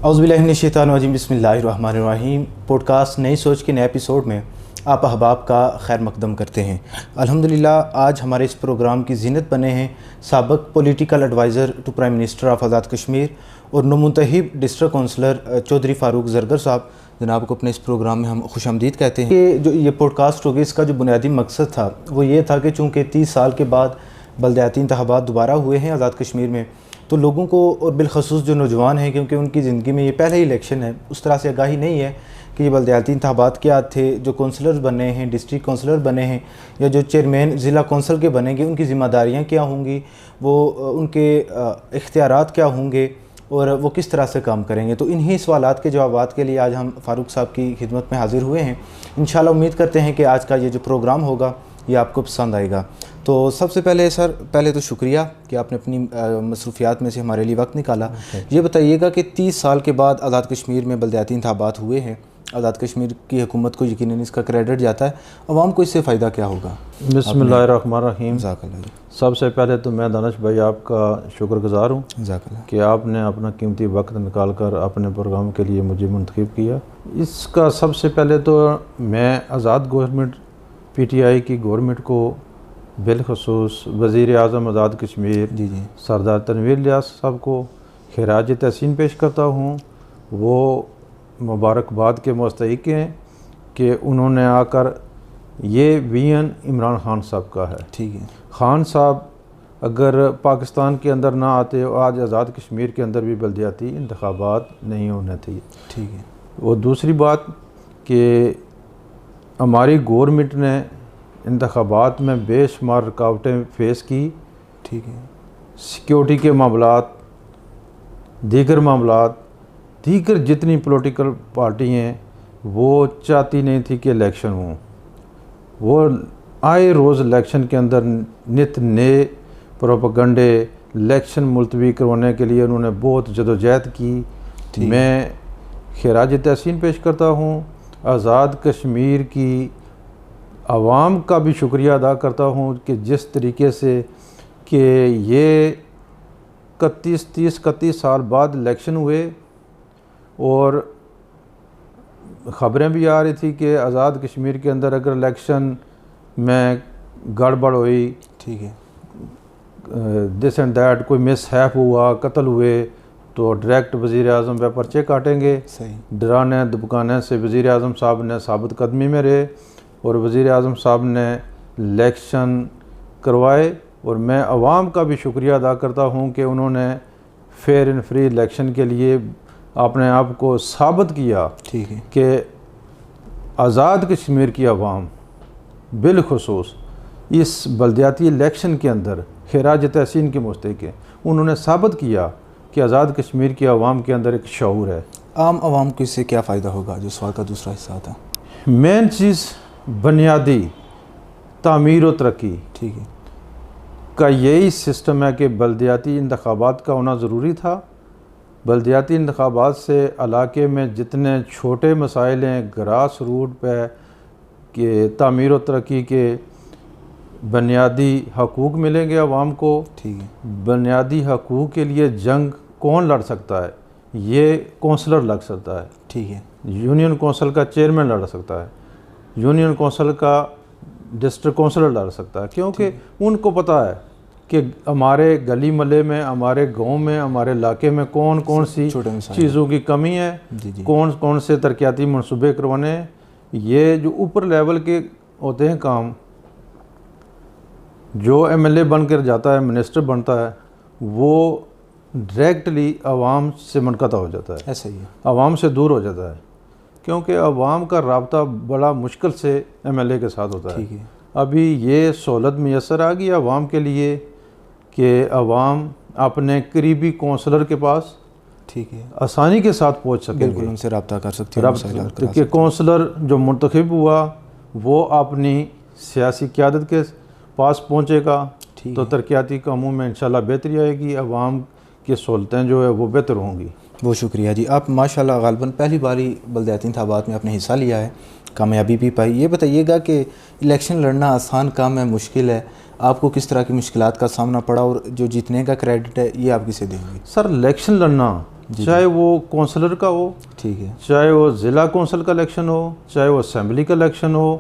اعوذ باللہ من الشیطان الرجیم، بسم اللہ الرحمن الرحیم۔ پوڈ کاسٹ نئی سوچ کے نئے ایپیسوڈ میں آپ احباب کا خیر مقدم کرتے ہیں۔ الحمدللہ آج ہمارے اس پروگرام کی زینت بنے ہیں سابق political adviser to prime minister of Azad Kashmir اور نومنتخب ڈسٹرکٹ کونسلر چودھری فاروق زرگر صاحب۔ جناب کو اپنے اس پروگرام میں ہم خوش آمدید کہتے ہیں۔ کہ جو یہ پوڈ کاسٹ ہوگی، اس کا جو بنیادی مقصد تھا وہ یہ تھا کہ چونکہ 30 سال کے بعد بلدیاتی انتخابات دوبارہ ہوئے ہیں آزاد کشمیر میں، تو لوگوں کو اور بالخصوص جو نوجوان ہیں، کیونکہ ان کی زندگی میں یہ پہلا ہی الیکشن ہے، اس طرح سے آگاہی نہیں ہے کہ یہ بلدیاتی انتخابات کیا تھے، جو کونسلرز بنے ہیں، ڈسٹرکٹ کونسلر بنے ہیں یا جو چیئرمین ضلع کونسل کے بنیں گے، ان کی ذمہ داریاں کیا ہوں گی، وہ ان کے اختیارات کیا ہوں گے اور وہ کس طرح سے کام کریں گے۔ تو انہی سوالات کے جوابات کے لیے آج ہم فاروق صاحب کی خدمت میں حاضر ہوئے ہیں۔ انشاءاللہ امید کرتے ہیں کہ آج کا یہ جو پروگرام ہوگا یہ آپ کو پسند آئے گا۔ تو سب سے پہلے سر، پہلے تو شکریہ کہ آپ نے اپنی مصروفیات میں سے ہمارے لیے وقت نکالا۔ یہ بتائیے گا کہ 30 سال کے بعد آزاد کشمیر میں بلدیاتی انتخابات ہوئے ہیں، آزاد کشمیر کی حکومت کو یقیناً اس کا کریڈٹ جاتا ہے، عوام کو اس سے فائدہ کیا ہوگا؟ بسم اللہ الرحمن الرحیم۔ جزاک اللہ۔ سب سے پہلے تو میں دانش بھائی آپ کا شکر گزار ہوں جزاک اللہ کہ آپ نے اپنا قیمتی وقت نکال کر اپنے پروگرام کے لیے مجھے منتخب کیا۔ اس کا سب سے پہلے تو میں آزاد گورنمنٹ پی ٹی آئی کی گورنمنٹ کو، بالخصوص وزیر اعظم آزاد کشمیر سردار تنویر الیاس صاحب کو خراج تحسین پیش کرتا ہوں۔ وہ مبارکباد کے مستحق ہیں کہ انہوں نے آ کر، یہ وین عمران خان صاحب کا ہے۔ ٹھیک ہے۔ خان صاحب اگر پاکستان کے اندر نہ آتے، آج آزاد کشمیر کے اندر بھی بلدیاتی انتخابات نہیں ہونے تھے۔ ٹھیک ہے۔ اور دوسری بات کہ ہماری گورنمنٹ نے انتخابات میں بے شمار رکاوٹیں فیس کی۔ ٹھیک ہے۔ سیکیورٹی کے معاملات، دیگر جتنی پولیٹیکل پارٹی ہیں وہ چاہتی نہیں تھی کہ الیکشن ہوں۔ وہ آئے روز الیکشن کے اندر نت نئے پروپیگنڈے، الیکشن ملتوی کروانے کے لیے انہوں نے بہت جدوجہد کی۔ میں خراج تحسین پیش کرتا ہوں، آزاد کشمیر کی عوام کا بھی شکریہ ادا کرتا ہوں کہ جس طریقے سے کہ یہ 31 سال بعد الیکشن ہوئے، اور خبریں بھی آ رہی تھی کہ آزاد کشمیر کے اندر اگر الیکشن میں گڑبڑ ہوئی، ٹھیک ہے، دس اینڈ دیٹ، کوئی مس ہیپ ہوا، قتل ہوئے، تو ڈائریکٹ وزیر اعظم پہ پرچے کاٹیں گے۔ ڈرانے دبکانے سے وزیر اعظم صاحب نے ثابت قدمی میں رہے اور وزیر اعظم صاحب نے الیکشن کروائے۔ اور میں عوام کا بھی شکریہ ادا کرتا ہوں کہ انہوں نے فیئر اینڈ فری الیکشن کے لیے اپنے آپ کو ثابت کیا۔ ٹھیک ہے کہ آزاد کشمیر کی عوام بالخصوص اس بلدیاتی الیکشن کے اندر خراج تحسین کے مستحق ہیں۔ انہوں نے ثابت کیا کہ آزاد کشمیر کی عوام کے اندر ایک شعور ہے۔ عام عوام کو اس سے کیا فائدہ ہوگا؟ جو سوال کا دوسرا حصہ تھا۔ مین چیز بنیادی تعمیر و ترقی ٹھیک ہے کا یہی سسٹم ہے کہ بلدیاتی انتخابات کا ہونا ضروری تھا۔ بلدیاتی انتخابات سے علاقے میں جتنے چھوٹے مسائل ہیں، گراس روٹ پہ کہ تعمیر و ترقی کے بنیادی حقوق ملیں گے عوام کو۔ ٹھیک ہے۔ بنیادی حقوق کے لیے جنگ کون لڑ سکتا ہے؟ یہ کونسلر لڑ سکتا ہے۔ ٹھیک ہے۔ یونین کونسل کا چیئرمین لڑ سکتا ہے، یونین کونسل کا ڈسٹرکٹ کونسلر لڑ سکتا ہے، کیونکہ ان کو پتہ ہے کہ ہمارے گلی محلے میں، ہمارے گاؤں میں، ہمارے علاقے میں کون کون سی چیزوں کی کمی ہے، کون کون سے ترقیاتی منصوبے کروانے ہیں۔ یہ جو اوپر لیول کے ہوتے ہیں کام، جو ایم ایل اے بن کر جاتا ہے، منسٹر بنتا ہے، وہ ڈائریکٹلی عوام سے منقطع ہو جاتا ہے، ایسا ہی ہے، عوام سے دور ہو جاتا ہے، کیونکہ عوام کا رابطہ بڑا مشکل سے ایم ایل اے کے ساتھ ہوتا ہے۔ ٹھیک ہے۔ ابھی یہ سہولت میسر آ گئی عوام کے لیے کہ عوام اپنے قریبی کونسلر کے پاس ٹھیک ہے آسانی کے ساتھ پہنچ سکیں بالکل، گے، ان سے رابطہ کر سکتے ہیں، کہ کونسلر جو منتخب ہوا وہ اپنی سیاسی قیادت کے پاس پہنچے گا، تو ترقیاتی کاموں میں انشاءاللہ بہتری آئے گی، عوام کی سہولتیں جو ہے وہ بہتر ہوں گی۔ بہت شکریہ جی۔ آپ ماشاءاللہ غالباً پہلی باری بلدیاتی انتخابات میں آپ نے حصہ لیا ہے، کامیابی بھی پائی۔ یہ بتائیے گا کہ الیکشن لڑنا آسان کام ہے، مشکل ہے؟ آپ کو کس طرح کی مشکلات کا سامنا پڑا اور جو جیتنے کا کریڈٹ ہے یہ آپ کسے دیں گے؟ سر الیکشن لڑنا چاہے وہ کونسلر کا ہو، ٹھیک ہے، چاہے وہ ضلع کونسل کا الیکشن ہو، چاہے وہ اسمبلی کا الیکشن ہو،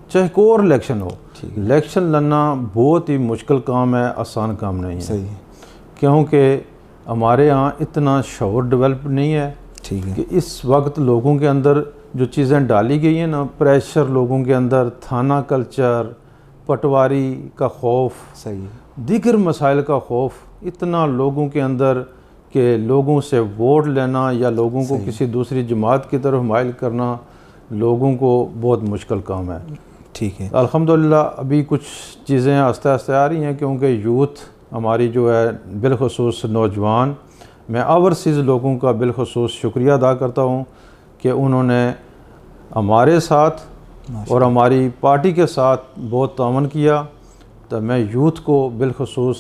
چاہے کوئی اور الیکشن ہو، الیکشن لڑنا بہت ہی مشکل کام ہے، آسان کام نہیں ہے، صحیح ہے، کیونکہ ہمارے یہاں اتنا شعور ڈیولپ نہیں ہے ٹھیک ہے، کہ اس وقت لوگوں کے اندر جو چیزیں ڈالی گئی ہیں نا، پریشر لوگوں کے اندر، تھانہ کلچر، پٹواری کا خوف، صحیح ہے، دیگر مسائل کا خوف اتنا لوگوں کے اندر کہ لوگوں سے ووٹ لینا یا لوگوں کو کسی دوسری جماعت کی طرف مائل کرنا لوگوں کو بہت مشکل کام ہے۔ ٹھیک ہے، الحمدللہ ابھی کچھ چیزیں آہستہ آہستہ آ رہی ہیں، کیونکہ یوتھ ہماری جو ہے بالخصوص نوجوان، میں اوورسیز لوگوں کا بالخصوص شکریہ ادا کرتا ہوں کہ انہوں نے ہمارے ساتھ اور ہماری پارٹی کے ساتھ بہت تعاون کیا، تو میں یوتھ کو بالخصوص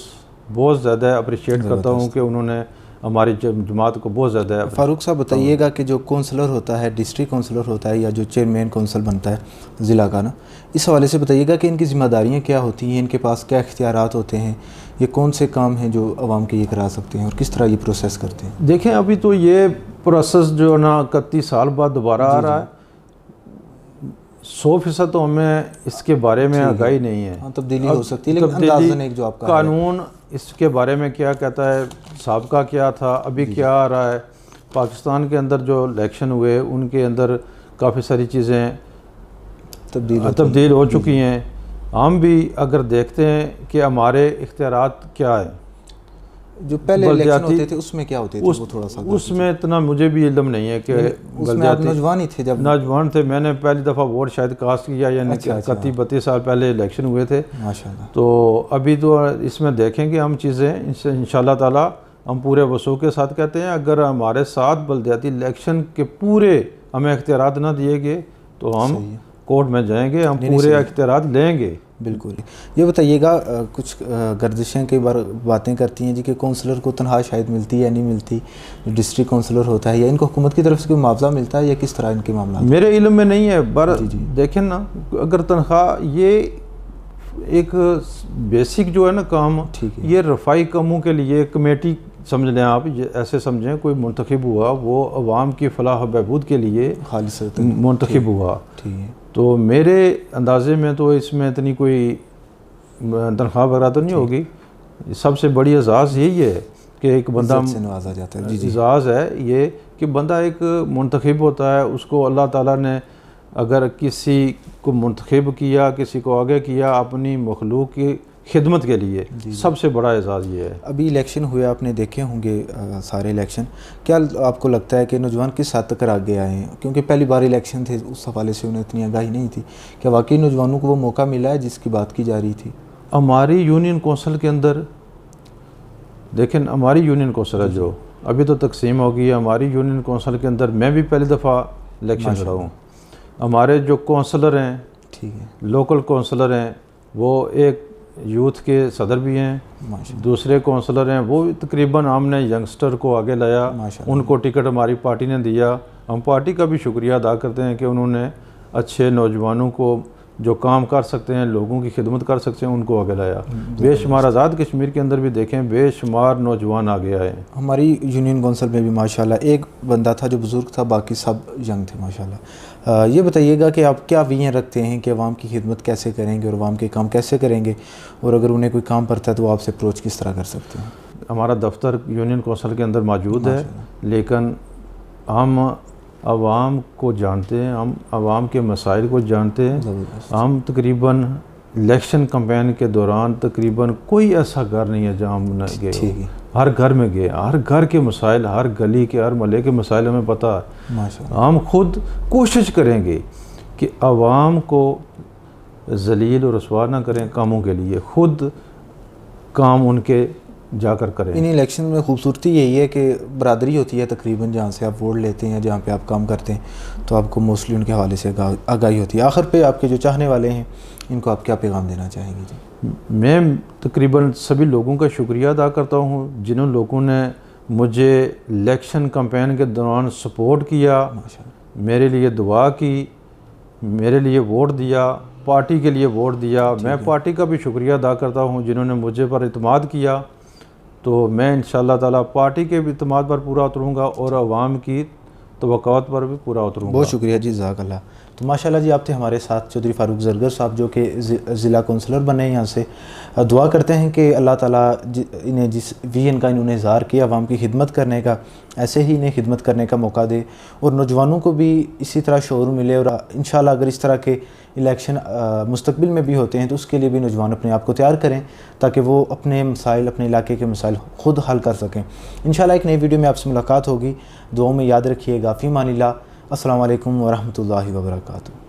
بہت زیادہ اپریشیٹ کرتا ہوں کہ انہوں نے ہماری جماعت کو بہت زیادہ۔ فاروق صاحب بتائیے گا کہ جو کونسلر ہوتا ہے، ڈسٹرکٹ کونسلر ہوتا ہے یا جو چیئرمین کونسل بنتا ہے ضلع کا نا، اس حوالے سے بتائیے گا کہ ان کی ذمہ داریاں کیا ہوتی ہیں، ان کے پاس کیا اختیارات ہوتے ہیں، یہ کون سے کام ہیں جو عوام کے یہ کرا سکتے ہیں اور کس طرح یہ پروسیس کرتے ہیں؟ دیکھیں ابھی تو یہ پروسیس جو نا 31 سال بعد دوبارہ آ رہا ہے، 100% تو ہمیں اس کے بارے میں آگاہی نہیں ہے، تبدیلی ہو سکتی ہے، لیکن اندازاً ایک جو آپ کا قانون اس کے بارے میں کیا کہتا ہے، سابقہ کیا تھا، ابھی کیا آ رہا ہے۔ پاکستان کے اندر جو الیکشن ہوئے ان کے اندر کافی ساری چیزیں تبدیل ہو چکی ہیں۔ ہم بھی اگر دیکھتے ہیں کہ ہمارے اختیارات کیا ہیں، جو پہلے الیکشن ہوتے تھے اس میں کیا ہوتے تھے، وہ تھوڑا سا اس میں اتنا مجھے بھی علم نہیں ہے کہ اس میں آپ نوجوان ہی تھے جب؟ نوجوان تھے، میں نے پہلی دفعہ ووٹ شاید کاسٹ کیا، یعنی 31-32 سال پہلے الیکشن ہوئے تھے، ماشاءاللہ۔ تو ابھی تو اس میں دیکھیں گے ہم چیزیں انشاءاللہ تعالی، ہم پورے وثوق کے ساتھ کہتے ہیں اگر ہمارے ساتھ بلدیاتی الیکشن کے پورے ہمیں اختیارات نہ دیے گئے تو ہم کورٹ میں جائیں گے، ہم پورے اختیارات لیں گے۔ بالکل۔ یہ بتائیے گا کچھ گردشیں کئی بار باتیں کرتی ہیں جی کہ کونسلر کو تنخواہ شاید ملتی یا نہیں ملتی، جو ڈسٹرکٹ کونسلر ہوتا ہے، یا ان کو حکومت کی طرف سے کوئی معاوضہ ملتا ہے یا کس طرح ان کے معاملات؟ میرے علم میں نہیں ہے، دیکھیں نا اگر تنخواہ، یہ ایک بیسک جو ہے نا کام، یہ رفائی کاموں کے لیے کمیٹی سمجھ لیں آپ، ایسے سمجھیں کوئی منتخب ہوا، وہ عوام کی فلاح و بہبود کے لیے منتخب ہوا، تو میرے اندازے میں تو اس میں اتنی کوئی تنخواہ وغیرہ تو نہیں ہوگی۔ سب سے بڑی اعزاز یہی ہے کہ ایک بندہ سے نوازا جاتا ہے، اعزاز ہے یہ کہ بندہ ایک منتخب ہوتا ہے، اس کو اللہ تعالیٰ نے اگر کسی کو منتخب کیا، کسی کو آگے کیا اپنی مخلوق کی خدمت کے لیے، سب سے بڑا اعزاز یہ ہے۔ ابھی الیکشن ہوئے، آپ نے دیکھے ہوں گے سارے الیکشن، کیا آپ کو لگتا ہے کہ نوجوان کس حد تک آگے آئے ہیں؟ کیونکہ پہلی بار الیکشن تھے، اس حوالے سے انہیں اتنی آگاہی نہیں تھی، کیا واقعی نوجوانوں کو وہ موقع ملا ہے جس کی بات کی جا رہی تھی؟ ہماری یونین کونسل کے اندر دیکھیں، ہماری یونین کونسل ہے جو ابھی تو تقسیم ہو گئی ہے، ہماری یونین کونسل کے اندر میں بھی پہلی دفعہ الیکشن لڑا ہوں۔ ہمارے جو کونسلر ہیں، ٹھیک ہے، لوکل کونسلر ہیں، وہ ایک یوتھ کے صدر بھی ہیں، دوسرے کونسلر ہیں، وہ تقریباً ہم نے ینگسٹر کو آگے لایا، ان کو ٹکٹ ہماری پارٹی نے دیا۔ ہم پارٹی کا بھی شکریہ ادا کرتے ہیں کہ انہوں نے اچھے نوجوانوں کو جو کام کر سکتے ہیں، لوگوں کی خدمت کر سکتے ہیں، ان کو آگے لایا۔ بے شمار آزاد کشمیر کے اندر بھی دیکھیں، بے شمار نوجوان آگے آئے ہیں۔ ہماری یونین کونسل میں بھی ماشاءاللہ ایک بندہ تھا جو بزرگ تھا، باقی سب ینگ تھے ماشاءاللہ۔ یہ بتائیے گا کہ آپ کیا ویژن رکھتے ہیں کہ عوام کی خدمت کیسے کریں گے اور عوام کے کام کیسے کریں گے، اور اگر انہیں کوئی کام پڑتا ہے تو وہ آپ سے اپروچ کس طرح کر سکتے ہیں؟ ہمارا دفتر یونین کونسل کے اندر موجود ہے، لیکن ہم عوام کو جانتے ہیں، ہم عوام کے مسائل کو جانتے ہیں۔ ہم تقریباً الیکشن کمپین کے دوران تقریباً کوئی ایسا گھر نہیں ہے جہاں ہم نہ گئے، ہر گھر میں گئے، ہر گھر کے مسائل، ہر گلی کے، ہر محلے کے مسائل ہمیں پتہ ہے۔ ہم خود کوشش کریں گے کہ عوام کو ذلیل و رسوا نہ کریں، کاموں کے لیے خود کام ان کے جا کر کریں۔ ان الیکشن میں خوبصورتی یہی ہے کہ برادری ہوتی ہے تقریباً، جہاں سے آپ ووٹ لیتے ہیں، جہاں پہ آپ کام کرتے ہیں، تو آپ کو موسٹلی ان کے حوالے سے آگاہی ہوتی ہے۔ آخر پہ آپ کے جو چاہنے والے ہیں ان کو آپ کیا پیغام دینا چاہیں گے؟ جی، میں تقریباً سبھی لوگوں کا شکریہ ادا کرتا ہوں جنہوں لوگوں نے مجھے الیکشن کمپین کے دوران سپورٹ کیا، میرے لیے دعا کی، میرے لیے ووٹ دیا، پارٹی کے لیے ووٹ دیا۔ میں پارٹی کا بھی شکریہ ادا کرتا ہوں جنہوں نے مجھے پر اعتماد کیا تو میں انشاءاللہ تعالیٰ پارٹی کے بھی اعتماد پر پورا اتروں گا اور عوام کی توقعات پر بھی پورا اتروں گا۔ بہت شکریہ جی، جزاک اللہ۔ تو ماشاءاللہ جی، آپ تھے ہمارے ساتھ چودھری فاروق زرگر صاحب، جو کہ ضلع کونسلر بنے ہیں یہاں سے۔ دعا کرتے ہیں کہ اللہ تعالیٰ انہیں جس ویژن کا انہوں نے اظہار کیا عوام کی خدمت کرنے کا، ایسے ہی انہیں خدمت کرنے کا موقع دے، اور نوجوانوں کو بھی اسی طرح شعور ملے، اور انشاءاللہ اگر اس طرح کے الیکشن مستقبل میں بھی ہوتے ہیں تو اس کے لیے بھی نوجوان اپنے آپ کو تیار کریں تاکہ وہ اپنے مسائل، اپنے علاقے کے مسائل خود حل کر سکیں۔ انشاءاللہ ایک نئی ویڈیو میں آپ سے ملاقات ہوگی، دعاؤں میں یاد رکھیے گا۔ فی امان اللہ، السلام علیکم ورحمۃ اللہ وبرکاتہ۔